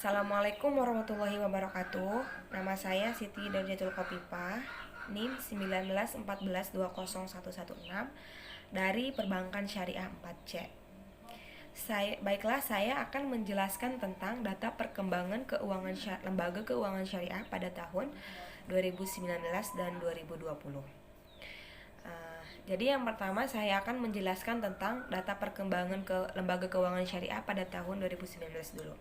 Assalamualaikum warahmatullahi wabarakatuh. Nama saya Siti Darjatul Kopipah, NIM 1914201116 dari Perbankan Syariah 4C. Saya akan menjelaskan tentang data perkembangan lembaga keuangan syariah pada tahun 2019 dan 2020. Jadi yang pertama saya akan menjelaskan tentang data perkembangan lembaga keuangan syariah pada tahun 2019 dulu.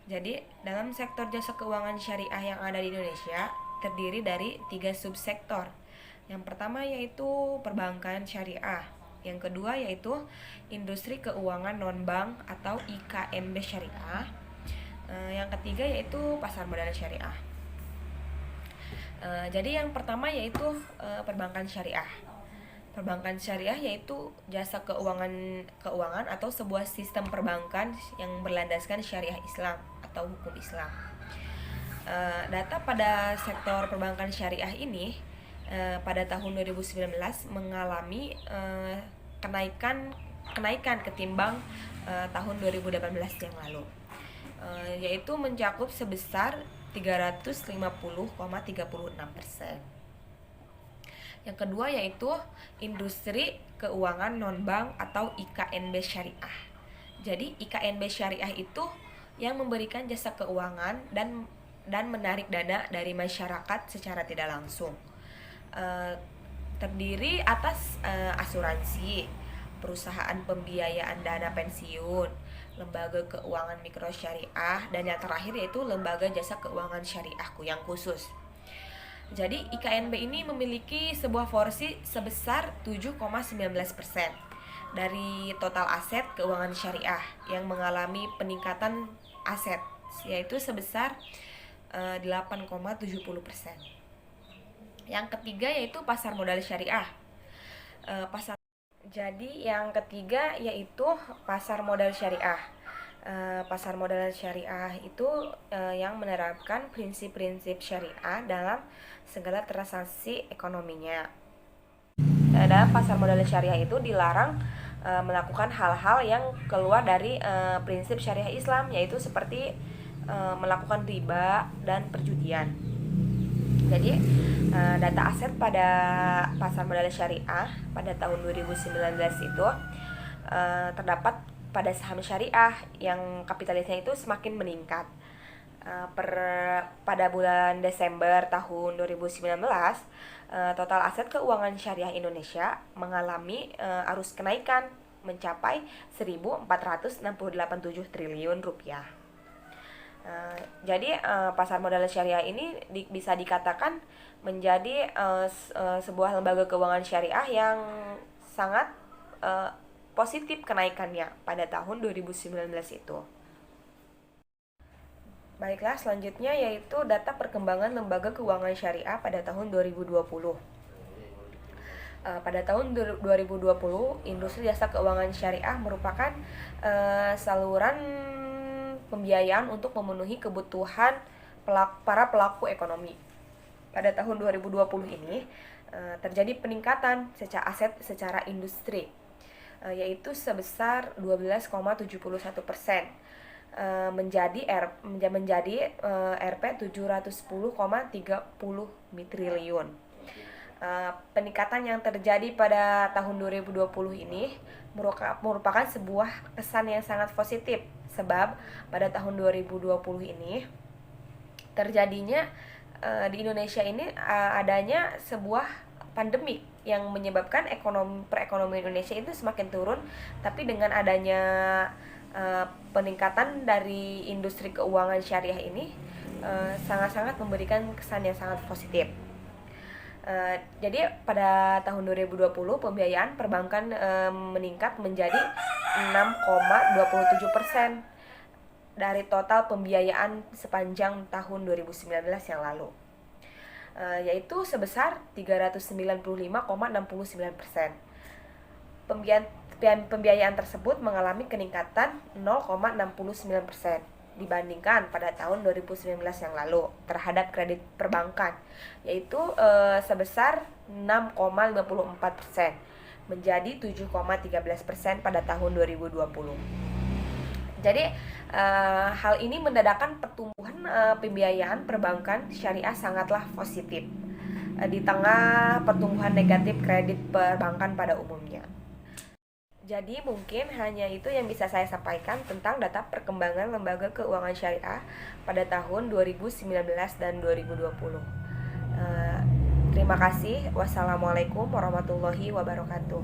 Jadi, dalam sektor jasa keuangan syariah yang ada di Indonesia terdiri dari 3 subsektor. Yang pertama yaitu perbankan syariah. Yang kedua yaitu industri keuangan non-bank atau IKNB syariah. Yang ketiga yaitu pasar modal syariah. Jadi yang pertama yaitu perbankan syariah. Perbankan syariah yaitu jasa keuangan atau sebuah sistem perbankan yang berlandaskan syariah Islam atau hukum Islam. Data pada sektor perbankan syariah ini pada tahun 2019 mengalami kenaikan ketimbang tahun 2018 yang lalu, yaitu mencakup sebesar 350,36%. Yang kedua yaitu industri keuangan non-bank atau IKNB syariah. Jadi IKNB syariah itu yang memberikan jasa keuangan dan menarik dana dari masyarakat secara tidak langsung. Terdiri atas asuransi, perusahaan pembiayaan dana pensiun, lembaga keuangan mikro syariah, dan yang terakhir yaitu lembaga jasa keuangan syariah yang khusus. Jadi IKNB ini memiliki sebuah porsi sebesar 7,19% dari total aset keuangan syariah yang mengalami peningkatan aset, yaitu sebesar 8,70%. Yang ketiga yaitu pasar modal syariah. Jadi yang ketiga yaitu pasar modal syariah. Pasar modal syariah itu yang menerapkan prinsip-prinsip syariah dalam segala transaksi ekonominya. Dalam pasar modal syariah itu dilarang melakukan hal-hal yang keluar dari prinsip syariah Islam, yaitu seperti melakukan riba dan perjudian. Jadi data aset pada pasar modal syariah pada tahun 2019 itu terdapat pada saham syariah yang kapitalisnya itu semakin meningkat. Pada bulan Desember tahun 2019, total aset keuangan syariah Indonesia mengalami arus kenaikan mencapai 1.468,7 triliun rupiah. Jadi pasar modal syariah ini bisa dikatakan menjadi sebuah lembaga keuangan syariah yang sangat positif kenaikannya pada tahun 2019 itu. Baiklah, selanjutnya yaitu data perkembangan lembaga keuangan syariah pada tahun 2020. Pada tahun 2020, industri jasa keuangan syariah merupakan saluran pembiayaan untuk memenuhi kebutuhan para pelaku ekonomi. Pada tahun 2020 ini terjadi peningkatan aset secara industri, yaitu sebesar 12,71%. Menjadi Rp 710,30 triliun. Peningkatan yang terjadi pada tahun 2020 ini merupakan sebuah kesan yang sangat positif, sebab pada tahun 2020 ini terjadinya di Indonesia ini adanya sebuah pandemik yang menyebabkan perekonomian Indonesia itu semakin turun, tapi dengan adanya peningkatan dari industri keuangan syariah ini sangat-sangat memberikan kesan yang sangat positif. Jadi pada tahun 2020 pembiayaan perbankan meningkat menjadi 6,27% dari total pembiayaan sepanjang tahun 2019 yang lalu, yaitu sebesar 395,69%. Pembiayaan tersebut mengalami peningkatan 0,69% dibandingkan pada tahun 2019 yang lalu terhadap kredit perbankan, yaitu sebesar 6,54% menjadi 7,13% pada tahun 2020. Jadi hal ini mendadakan pertumbuhan pembiayaan perbankan syariah sangatlah positif di tengah pertumbuhan negatif kredit perbankan pada umumnya. Jadi mungkin hanya itu yang bisa saya sampaikan tentang data perkembangan lembaga keuangan syariah pada tahun 2019 dan 2020. Terima kasih. Wassalamualaikum warahmatullahi wabarakatuh.